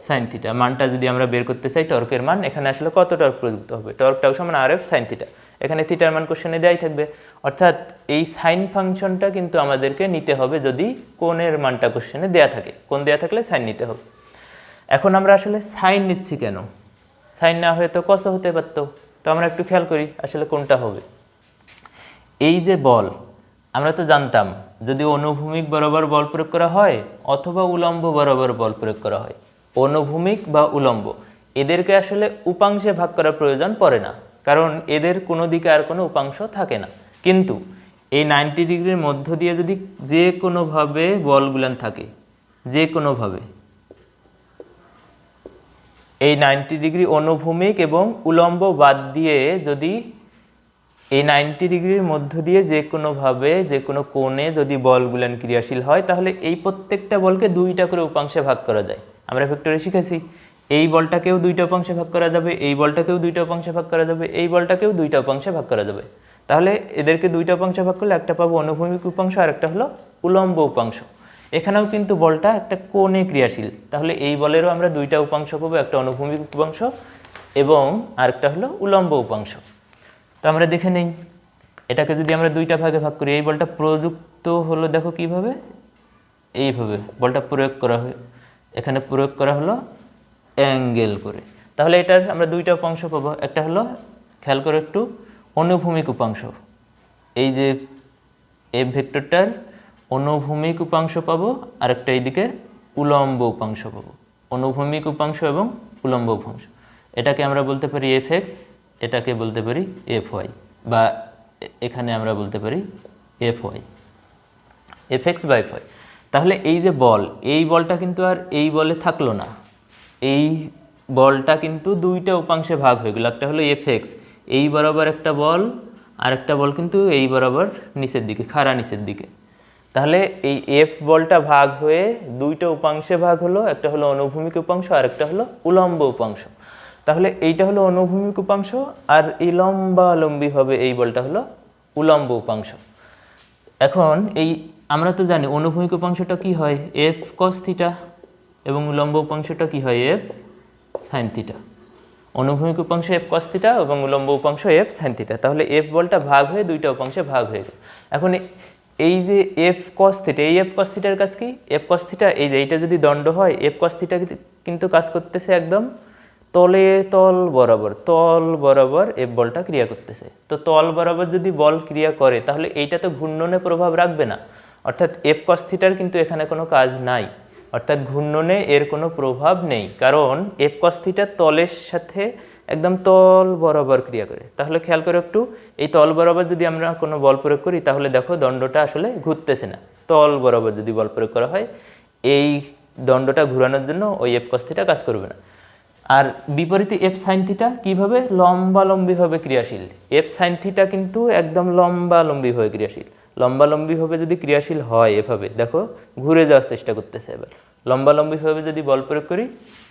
সাইন থিটা। মানটা যদি আমরা বের করতে চাই টর্কের মান, এখানে আসলে কত টর্ক প্রযুক্ত হবে, টর্ক টাউ সমান আর এফ সাইন থিটা। এখানে থিটার মান কোশ্চেনে দেওয়াই থাকবে, অর্থাৎ এই সাইন ফাংশনটা কিন্তু আমাদেরকে নিতে হবে যদি কোণের মানটা কোশ্চেনে দেয়া থাকে, কোণ দেয়া থাকলে সাইন নিতে হবে। এখন আমরা আসলে সাইন নিচ্ছি কেন, সাইন না হয়ে তো কস হতে পারতো। তো আমরা একটু খেয়াল করি আসলে কোনটা হবে। এই যে বল, আমরা তো জানতাম যদি অনুভূমিক বরাবর বল প্রয়োগ করা হয় অথবা উলম্ব বরাবর বল প্রয়োগ করা হয়, অনুভূমিক বা উলম্ব এদেরকে আসলে উপাংশে ভাগ করার প্রয়োজন পড়ে না, কারণ এদের কোনো দিকে আর কোনো উপাংশ থাকে না। কিন্তু এই 90 ডিগ্রির মধ্য দিয়ে যদি যে কোনোভাবে বলগুলান থাকে, যে কোনোভাবে এই 90 ডিগ্রি অনুভূমিক এবং উলম্ব বাদ দিয়ে যদি এই 90 ডিগ্রির মধ্য দিয়ে যে কোনোভাবে যে কোনো কোণে যদি বলগুলান ক্রিয়াশীল হয়, তাহলে এই প্রত্যেকটা বলকে দুইটা করে উপাংশে ভাগ করা যায়। আমরা ভেক্টরে শিখেছি এই বলটাকেও দুইটা উপাংশে ভাগ করা যাবে, এই বলটাকেও দুইটা উপাংশে ভাগ করা যাবে, এই বলটাকেও দুইটা উপাংশে ভাগ করা যাবে। তাহলে এদেরকে দুইটা উপাংশে ভাগ করলে একটা পাবো অনুভূমিক উপাংশ আর একটা হলো উলম্ব উপাংশ। এখানেও কিন্তু বলটা একটা কোণে ক্রিয়াশীল, তাহলে এই বলেরও আমরা দুইটা উপাংশ পাবো, একটা অনুভূমিক উপাংশ এবং আরেকটা হলো উলম্ব উপাংশ। তো আমরা দেখে নেই এটাকে যদি আমরা দুইটা ভাগে ভাগ করি, এই বলটা প্রযুক্ত হলো দেখো কিভাবে, এইভাবে বলটা প্রয়োগ করা হয়, এখানে প্রয়োগ করা হলো অ্যাঙ্গেল করে। তাহলে এটার আমরা দুইটা উপাংশ পাবো, একটা হলো খেয়াল করে একটু অনুভূমিক উপাংশ, এই যে এফ ভেক্টরটার অনুভূমিক উপাংশ পাবো, আর একটা এইদিকে উলম্ব উপাংশ পাবো, অনুভূমিক উপাংশ এবং উলম্ব উপাংশ। এটাকে আমরা বলতে পারি এফ এক্স, এটাকে বলতে পারি এফ ওয়াই, বা এখানে আমরা বলতে পারি এফ ওয়াই, এফ এক্স বা এফ ওয়াই। তাহলে এই যে বল, এই বলটা কিন্তু আর এই বলে থাকলো না, এই বলটা কিন্তু দুইটা উপাংশে ভাগ হয়ে গেল, একটা হলো এফ এক্স এই বরাবর একটা বল, আর একটা বল কিন্তু এই বরাবর নিচের দিকে, খাড়া নিচের দিকে। তাহলে এই এফ বলটা ভাগ হয়ে দুইটা উপাংশে ভাগ হলো, একটা হলো অনুভূমিক উপাংশ আর একটা হলো উলম্ব উপাংশ। তাহলে এইটা হলো অনুভূমিক উপাংশ, আর এই লম্বিভাবে এই বলটা হলো উলম্ব উপাংশ। এখন এই আমরা তো জানি অনুভূমিক উপাংশটা কি হয় এফ কস থিটা, এবং উলম্ব উপাংশটা কি হয় এফ সাইন থিটা। অনুভূমিক উপাংশ এফ কস থিটা এবং উলম্ব উপাংশ এফ সাইন থিটা। তাহলে এফ বলটা ভাগ হয়ে দুইটা উপাংশে ভাগ হয়ে গেল। এখন এই যে এফ কস থিটা, এই এফ কস থিটার কাজ কি, এফ কস থিটা এই যে এইটা যদি দণ্ড হয়, এফ কস থিটা কিন্তু কাজ করতেছে একদম তল বরাবর এফ বলটা ক্রিয়া করতেছে। তো তল বরাবর যদি বল ক্রিয়া করে তাহলে এইটা তো ঘূর্ণনে প্রভাব রাখবে না, অর্থাৎ এফ কস থিটার কিন্তু এখানে কোনো কাজ নাই, অর্থাৎ ঘূর্ণনে এর কোনো প্রভাব নেই, কারণ এফ কস থিটা তলের সাথে একদম তল বরাবর ক্রিয়া করে। তাহলে খেয়াল করে একটু, এই তল বরাবর যদি আমরা কোনো বল প্রয়োগ করি তাহলে দেখো দণ্ডটা আসলে ঘুরতেছে না। তল বরাবর যদি বল প্রয়োগ করা হয় এই দণ্ডটা ঘুরানোর জন্য ওই এফ কস থিটা কাজ করবে না। আর বিপরীতে এফ সাইন থিটা কীভাবে, লম্বিভাবে ক্রিয়াশীল। এফ সাইন থিটা কিন্তু একদম লম্বিভাবে ক্রিয়াশীল, লম্বিভাবে যদি ক্রিয়াশীল হয় এভাবে দেখো ঘুরে যাওয়ার চেষ্টা করতেছে। এবার লম্বিভাবে যদি বল প্রয়োগ করি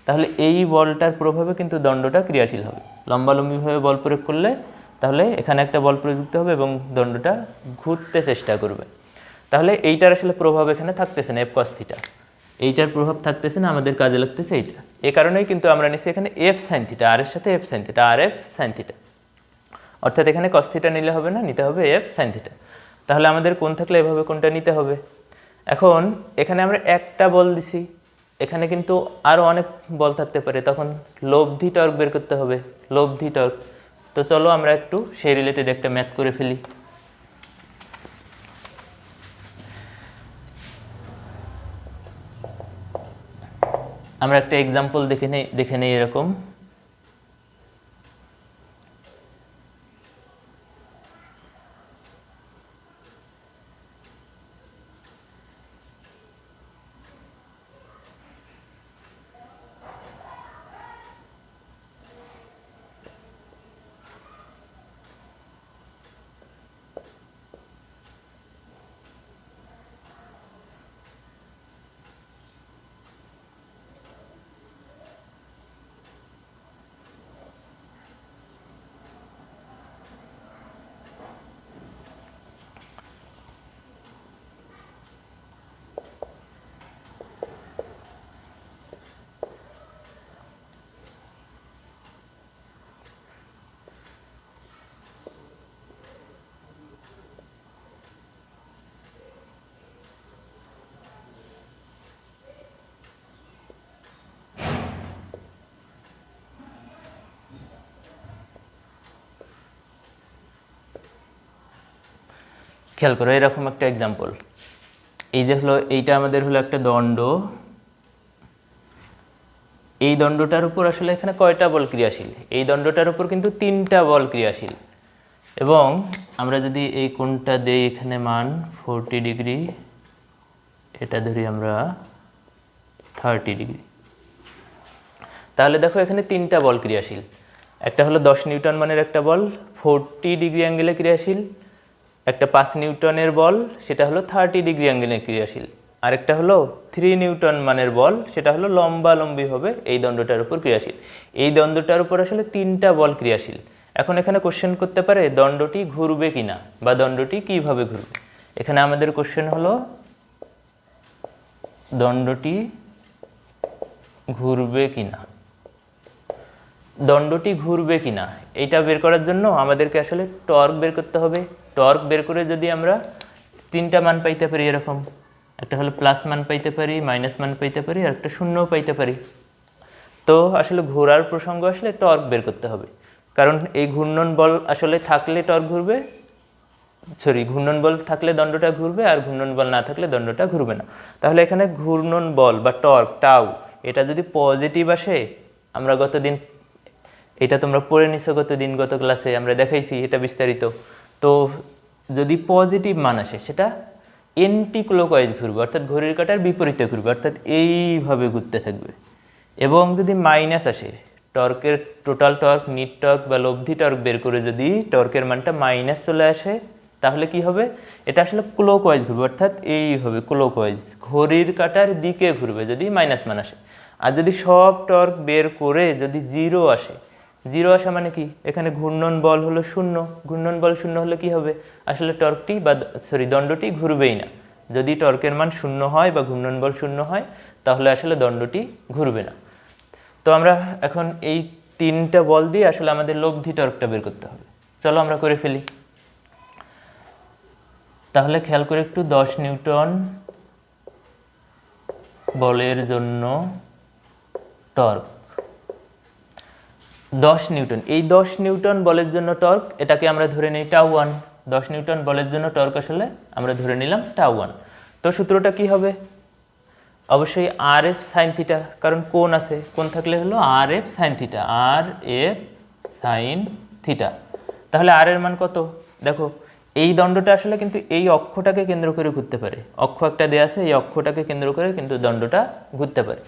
তাহলে এই বলটার প্রভাবে কিন্তু দণ্ডটা ক্রিয়াশীল হবে। লম্বিভাবে বল প্রয়োগ করলে তাহলে এখানে একটা বল প্রযুক্ত হবে এবং দণ্ডটা ঘুরতে চেষ্টা করবে। তাহলে এইটার আসলে প্রভাব এখানে থাকতেছে না, এফ কস থিটা এইটার প্রভাব থাকতেছে না, আমাদের কাজে লাগতেছে এইটা। এ কারণেই কিন্তু আমরা নিচ্ছি এখানে এফ সাইন থিটা, আর এর সাথে এফ সাইন থিটা, আর এফ সাইন থিটা, অর্থাৎ এখানে কস থিটা নিলে হবে না, নিতে হবে এফ সাইন থিটা। তাহলে আমাদের কোণ থাকলে এভাবে কোণটা নিতে হবে। এখন এখানে আমরা একটা বল দিছি, এখানে কিন্তু আরও অনেক বল থাকতে পারে, তখন লব্ধি টর্ক বের করতে হবে, লব্ধি টর্ক। তো চলো আমরা একটু সেই রিলেটেড একটা ম্যাথ করে ফেলি। আমরা একটা এক্সাম্পল দেখে নেই এরকম। খেয়াল করো এরকম একটা এক্সাম্পল, এই যে হলো এইটা আমাদের হলো একটা দণ্ড, এই দণ্ডটার উপর আসলে এখানে কয়টা বল ক্রিয়াশীল? এই দণ্ডটার উপর কিন্তু 3টা বল ক্রিয়াশীল, এবং আমরা যদি এই কোণটা দেই এখানে মান 40 ডিগ্রি, এটা ধরি আমরা 30 ডিগ্রি, তাহলে দেখো এখানে 3টা বল ক্রিয়াশীল। একটা হলো 10 নিউটন মানের একটা বল 40 ডিগ্রি অ্যাঙ্গেলে ক্রিয়াশীল, একটা 5 নিউটনের বল সেটা হলো 30 ডিগ্রি অ্যাঙ্গেলে ক্রিয়াশীল, আরেকটা হলো 3 নিউটন মানের বল সেটা হলো লম্বালম্বি হবে এই দণ্ডটার উপর ক্রিয়াশীল। এই দণ্ডটার উপর আসলে 3টা বল ক্রিয়াশীল। এখন এখানে কোশ্চেন করতে পারে দণ্ডটি ঘুরবে কিনা বা দণ্ডটি কিভাবে ঘুরবে। এখানে আমাদের কোশ্চেন হলো দণ্ডটি ঘুরবে কিনা। দণ্ডটি ঘুরবে কিনা এইটা বের করার জন্য আমাদেরকে আসলে টর্ক বের করতে হবে। টর্ক বের করে যদি আমরা 3টা মান পাইতে পারি, এরকম একটা হলো প্লাস মান পাইতে পারি, মাইনাস মান পাইতে পারি, আর একটা শূন্যও পাইতে পারি। তো আসলে ঘোরার প্রসঙ্গ আসলে টর্ক বের করতে হবে, কারণ এই ঘূর্ণন বল আসলে থাকলে টর্ক ঘুরবে, ঘূর্ণন বল থাকলে দণ্ডটা ঘুরবে, আর ঘূর্ণন বল না থাকলে দণ্ডটা ঘুরবে না। তাহলে এখানে ঘূর্ণন বল বা টর্ক টাউ এটা যদি পজিটিভ আসে, আমরা গতদিন এটা তোমরা পড়ে নিছো গত ক্লাসে আমরা দেখাইছি এটা বিস্তারিত, তো যদি পজিটিভ মান আসে সেটা এন্টি ক্লকওয়াইজ ঘুরবে, অর্থাৎ ঘড়ির কাঁটার বিপরীতে ঘুরবে, অর্থাৎ এইভাবে ঘুরতে থাকবে। এবং যদি মাইনাস আসে, টর্কের টোটাল টর্ক, নিট টর্ক বা লব্ধি টর্ক বের করে যদি টর্কের মানটা মাইনাস চলে আসে, তাহলে কি হবে? এটা আসলে ক্লকওয়াইজ ঘুরবে, অর্থাৎ এইভাবে ক্লকওয়াইজ ঘড়ির কাঁটার দিকে ঘুরবে যদি মাইনাস মান আসে। আর যদি সব টর্ক বের করে যদি 0 আসে, 0 আসা মানে কি? এখানে ঘূর্ণন বল হলো 0, ঘূর্ণন বল 0 হলে কি হবে? আসলে টর্কটি বা দণ্ডটি ঘুরবেই না। যদি টর্কের মান 0 হয় বা ঘূর্ণন বল 0 হয়, তাহলে আসলে দণ্ডটি ঘুরবে না। তো আমরা এখন এই 3টা বল দিয়ে আসলে আমাদের লব্ধি টর্কটা বের করতে হবে। চলো আমরা করে ফেলি। তাহলে খেয়াল করে একটু, 10 নিউটন বলের জন্য টর্ক 10 নিউটন, এই 10 নিউটন বলের জন্য টর্ক, এটাকে আমরা ধরে নিই টাউ1। 10 নিউটন বলের জন্য টর্ক আসলে আমরা ধরে নিলাম টাউ1। তো সূত্রটা কি হবে? অবশ্যই আর এফ সাইন থিটা, কারণ কোণ আছে, কোণ থাকলে হলো আর এফ সাইন থিটা, আর এফ সাইন থিটা। তাহলে আর এর মান কত? দেখো এই দণ্ডটা আসলে কিন্তু এই অক্ষটাকে কেন্দ্র করে ঘুরতে পারে, অক্ষ একটা দেয়া আছে, এই অক্ষটাকে কেন্দ্র করে কিন্তু দণ্ডটা ঘুরতে পারে।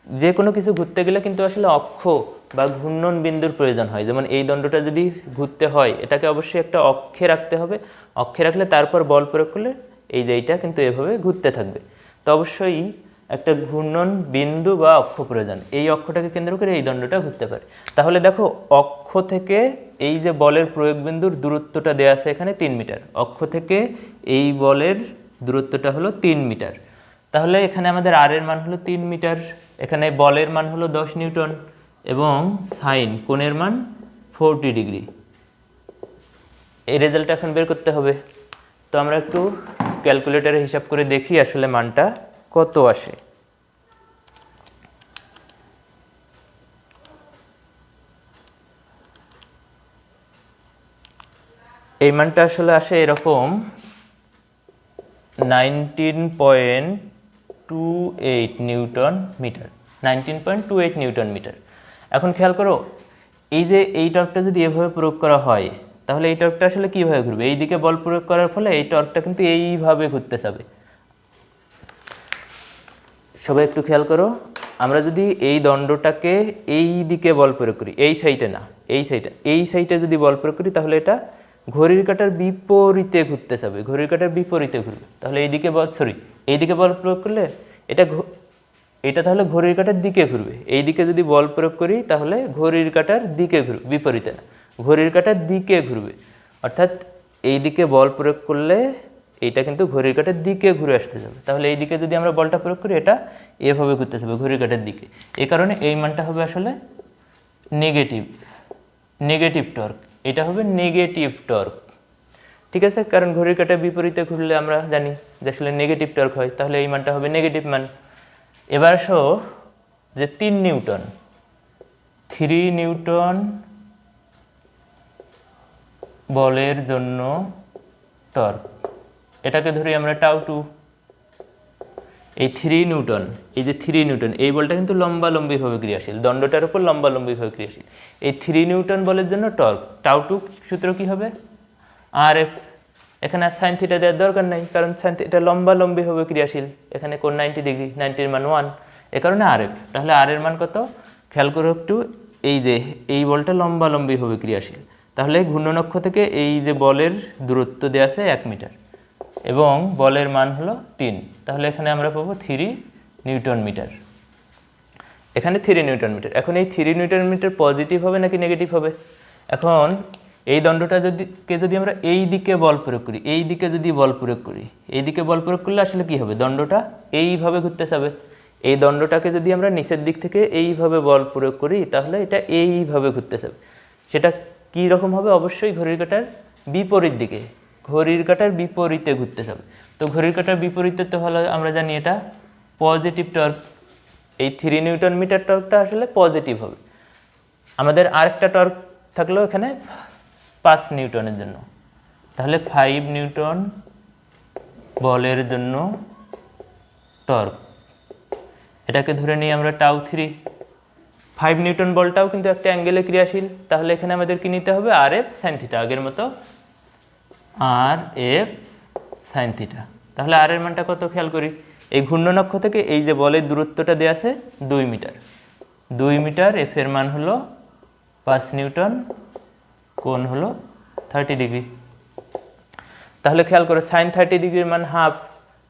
যে কোনো কিছু ঘুরতে গেলে কিন্তু আসলে অক্ষ বা ঘূর্ণন বিন্দুর প্রয়োজন হয়। যেমন এই দণ্ডটা যদি ঘুরতে হয়, এটাকে অবশ্যই একটা অক্ষে রাখতে হবে, অক্ষে রাখলে তারপর বল প্রয়োগ করলে এই যে এইটা কিন্তু এভাবে ঘুরতে থাকবে। তো অবশ্যই একটা ঘূর্ণন বিন্দু বা অক্ষ প্রয়োজন, এই অক্ষটাকে কেন্দ্র করে এই দণ্ডটা ঘুরতে পারে। তাহলে দেখো অক্ষ থেকে এই যে বলের প্রয়োগ বিন্দুর দূরত্বটা দেওয়া আছে এখানে 3 মিটার, অক্ষ থেকে এই বলের দূরত্বটা হলো 3 মিটার। তাহলে এখানে আমাদের আর এর মান হলো 3 মিটার, এখানে বলের মান হলো 10 নিউটন, এবং সাইন কোণের মান 40 ডিগ্রি। এই রেজাল্টটা এখন বের করতে হবে। তো আমরা একটু ক্যালকুলেটরে হিসাব করে দেখি আসলে মানটা কত আসে। এই মানটা আসলে আসে এরকম 19.28 নিউটন মিটার, 19.28 নিউটন মিটার। এখন খেয়াল করো, এই যে এই টর্কটা যদি এভাবে প্রয়োগ করা হয় তাহলে এই টর্কটা আসলে কীভাবে ঘুরবে? এই দিকে বল প্রয়োগ করার ফলে এই টর্কটা কিন্তু এইভাবে ঘুরতে যাবে। সবাই একটু খেয়াল করো, আমরা যদি এই দণ্ডটাকে এই দিকে বল প্রয়োগ করি, এই সাইডে না, এই সাইডে যদি বল প্রয়োগ করি তাহলে এটা ঘড়ির কাঁটার বিপরীতে ঘুরতে যাবে, ঘড়ির কাঁটার বিপরীতে ঘুরবে। তাহলে এইদিকে বল প্রয়োগ করলে এটা তাহলে ঘড়ির কাঁটার দিকে ঘুরবে। এই দিকে যদি বল প্রয়োগ করি তাহলে ঘড়ির কাঁটার দিকে ঘুরবে, বিপরীতে না, ঘড়ির কাঁটার দিকে ঘুরবে। অর্থাৎ এই দিকে বল প্রয়োগ করলে এইটা কিন্তু ঘড়ির কাঁটার দিকে ঘুরে আসতে যাবে। তাহলে এই দিকে যদি আমরা বলটা প্রয়োগ করি এটা এভাবে ঘুরতে যাবে ঘড়ির কাঁটার দিকে। এই কারণে এই মানটা হবে আসলে নেগেটিভ টর্ক। এটা হবে নেগেটিভ টর্ক, ঠিক আছে? কারণ ঘড়ির কাঁটার বিপরীতে ঘুরলে আমরা জানি যে আসলে নেগেটিভ টর্ক হয়, তাহলে এই মানটা হবে নেগেটিভ মান। এবার আসো যে 3 নিউটন বলের জন্য টর্ক, এটাকে ধরি আমরা টাউ2। এই 3 নিউটন, এই বলটা কিন্তু লম্বালম্বিভাবে ক্রিয়াশীল, দণ্ডটার উপর লম্বালম্বিভাবে ক্রিয়াশীল। এই 3 নিউটন বলের জন্য টর্ক টাউ2 সূত্র কি হবে? RF। এখানে আর সাইন থিটা দেওয়ার দরকার নাই, কারণ সাইন থিটা লম্বালম্বিভাবে ক্রিয়াশীল, এখানে কোণ 90 ডিগ্রি, 90-এর মান 1, এ কারণে RF। তাহলে R এর মান কত? খেয়াল করো একটু, এই যে এই বলটা লম্বালম্বিভাবে ক্রিয়াশীল, তাহলে ঘূর্ণন অক্ষ থেকে এই যে বলের দূরত্ব দেওয়া আছে 1 মিটার এবং বলের মান হলো 3, তাহলে এখানে আমরা পাবো 3 নিউটন মিটার। এখানে 3 নিউটন মিটার। এখন এই 3 নিউটন মিটার পজিটিভ হবে নাকি নেগেটিভ হবে? এখন এই দণ্ডটা যদি আমরা এই দিকে বল প্রয়োগ করি, এই দিকে বল প্রয়োগ করলে আসলে কি হবে? দণ্ডটা এইভাবে ঘুরতে যাবে। এই দণ্ডটাকে যদি আমরা নিচের দিক থেকে এইভাবে বল প্রয়োগ করি তাহলে এটা এইভাবে ঘুরতে যাবে। সেটা কি রকম হবে? অবশ্যই ঘড়ির কাঁটার বিপরীত দিকে, ঘড়ির কাঁটার বিপরীতে ঘুরতে যাবে। তো ঘড়ির কাঁটার বিপরীতে তো হলো আমরা জানি এটা পজিটিভ টর্ক। এই 3 নিউটন মিটার টর্কটা আসলে পজিটিভ হবে। আমাদের আরেকটা টর্ক থাকলো এখানে 5 নিউটনের জন্য, তাহলে 5 নিউটন বলের জন্য টর্ক, এটাকে ধরে নিই আমরা টাউ3। 5 নিউটন বলটাও কিন্তু একটা অ্যাঙ্গেলে ক্রিয়াশীল, তাহলে এখানে আমাদের কি নিতে হবে? RF সাইন থিটা, আগের মতো RF সাইন থিটা। তাহলে আর এর মানটা কত খেয়াল করি, এই ঘূর্ণন অক্ষ থেকে এই যে বলের দূরত্বটা দেওয়া আছে 2 মিটার, এফ এর মান হলো 5 নিউটন, কোণ হলো 30 ডিগ্রি। তাহলে খেয়াল করো সাইন 30 ডিগ্রির মান হাফ,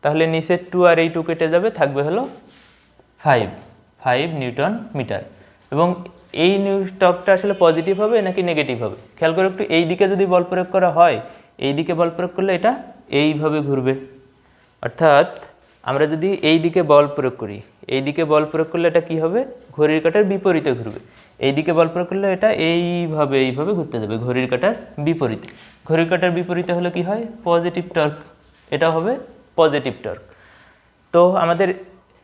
তাহলে নিচে 2 আর এই 2 কেটে যাবে, থাকবে হলো 5 নিউটন মিটার। এবং এই টর্কটা আসলে পজিটিভ হবে নাকি নেগেটিভ হবে? খেয়াল করো একটু, এই দিকে যদি বল প্রয়োগ করা হয়, এই দিকে বল প্রয়োগ করলে এটা এইভাবে ঘুরবে। অর্থাৎ আমরা যদি এই দিকে বল প্রয়োগ করি, এই দিকে বল প্রয়োগ করলে এটা কি হবে? ঘড়ির কাঁটার বিপরীতে ঘুরবে। এই দিকে বল প্রয়োগ করলে এটা এইভাবে ঘুরতে যাবে ঘড়ির কাঁটার বিপরীতে। ঘড়ির কাঁটার বিপরীতে হলে কি হয়? পজিটিভ টর্ক, এটা হবে পজিটিভ টর্ক। তো আমাদের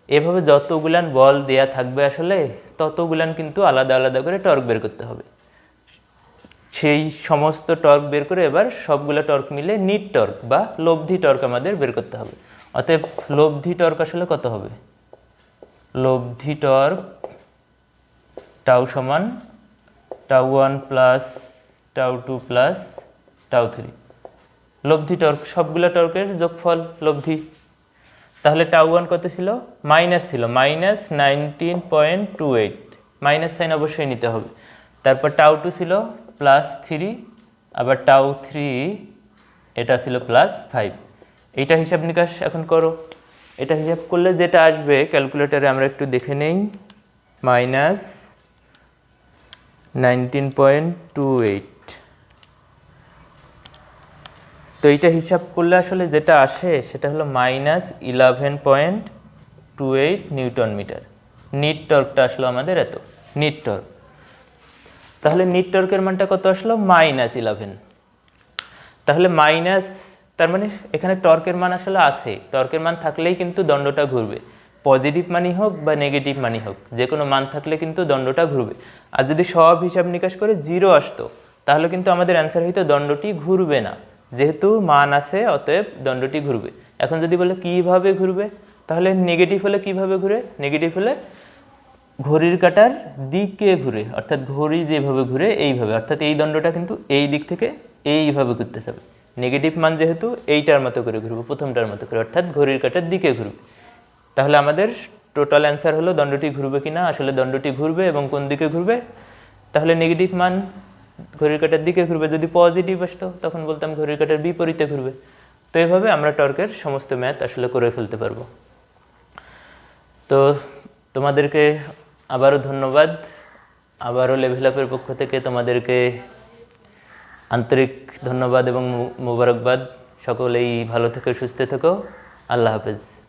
এভাবে যতগুলান বল দেয়া থাকবে আসলে ততগুলান কিন্তু আলাদা আলাদা করে টর্ক বের করতে হবে। সেই সমস্ত টর্ক বের করে এবার সবগুলা টর্ক মিলে নিট টর্ক বা লব্ধি টর্ক আমাদের বের করতে হবে। অতএব লব্ধি টর্ক আসলে কত হবে? লব্ধি টর্ক টাউ সমান টাউ1 প্লাস টাউ2 প্লাস টাউ3। লব্ধি টর্ক সবগুলা টর্কের যোগফল লব্ধি। তাহলে টাউ1 কত ছিল? মাইনাস ছিল, -19.28, মাইনাস সাইন অবশ্যই নিতে হবে। তারপর টাউ2 ছিল +3, আবার টাউ3 এটা ছিল +5। এইটা হিসাব নিকাশ এখন করো। এটা হিসাব করলে যেটা আসবে ক্যালকুলেটারে আমরা একটু দেখে নেই, -19.28। তো এইটা হিসাব করলে আসলে যেটা আসে সেটা হলো -11.28 নিউটন মিটার। নিট টর্কটা আসলো আমাদের এত, নিট টর্ক। তাহলে নিট টর্কের মানটা কত আসলো? -11। তাহলে তার মানে এখানে টর্কের মান আসলে আছে, টর্কের মান থাকলেই কিন্তু দণ্ডটা ঘুরবে। পজিটিভ মানই হোক বা নেগেটিভ মানই হোক, যে কোনো মান থাকলে কিন্তু দণ্ডটা ঘুরবে। আর যদি সব হিসাব নিকাশ করে 0 আসতো তাহলে কিন্তু আমাদের অ্যান্সার হইতো দণ্ডটি ঘুরবে না। যেহেতু মান আছে অতএব দণ্ডটি ঘুরবে। এখন যদি বলে কিভাবে ঘুরবে, তাহলে নেগেটিভ হলে কিভাবে ঘুরে? নেগেটিভ হলে ঘড়ির কাঁটার দিকে ঘুরে, অর্থাৎ ঘড়ি যেভাবে ঘুরে এইভাবে, অর্থাৎ এই দণ্ডটা কিন্তু এই দিক থেকে এইভাবে ঘুরতে হবে। নেগেটিভ মান যেহেতু এইটার মতো করে ঘুরবে, প্রথমটার মতো করে, অর্থাৎ ঘড়ির কাঁটার দিকে ঘুরবে। তাহলে আমাদের টোটাল অ্যান্সার হলো দণ্ডটি ঘুরবে কি না। আসলে দণ্ডটি ঘুরবে এবং কোন দিকে ঘুরবে, তাহলে নেগেটিভ মান ঘড়ির কাঁটার দিকে ঘুরবে। যদি পজিটিভ আসতো তখন বলতাম ঘড়ির কাঁটার বিপরীতে ঘুরবে। তো এভাবে আমরা টর্কের সমস্ত ম্যাথ আসলে করে ফেলতে পারবো। তো তোমাদেরকে আবারও ধন্যবাদ, আবারও লেভেল আপের পক্ষ থেকে তোমাদেরকে আন্তরিক ধন্যবাদ এবং মোবারকবাদ। সকলেই ভালো থেকো, সুস্থ থেকো। আল্লাহ হাফেজ।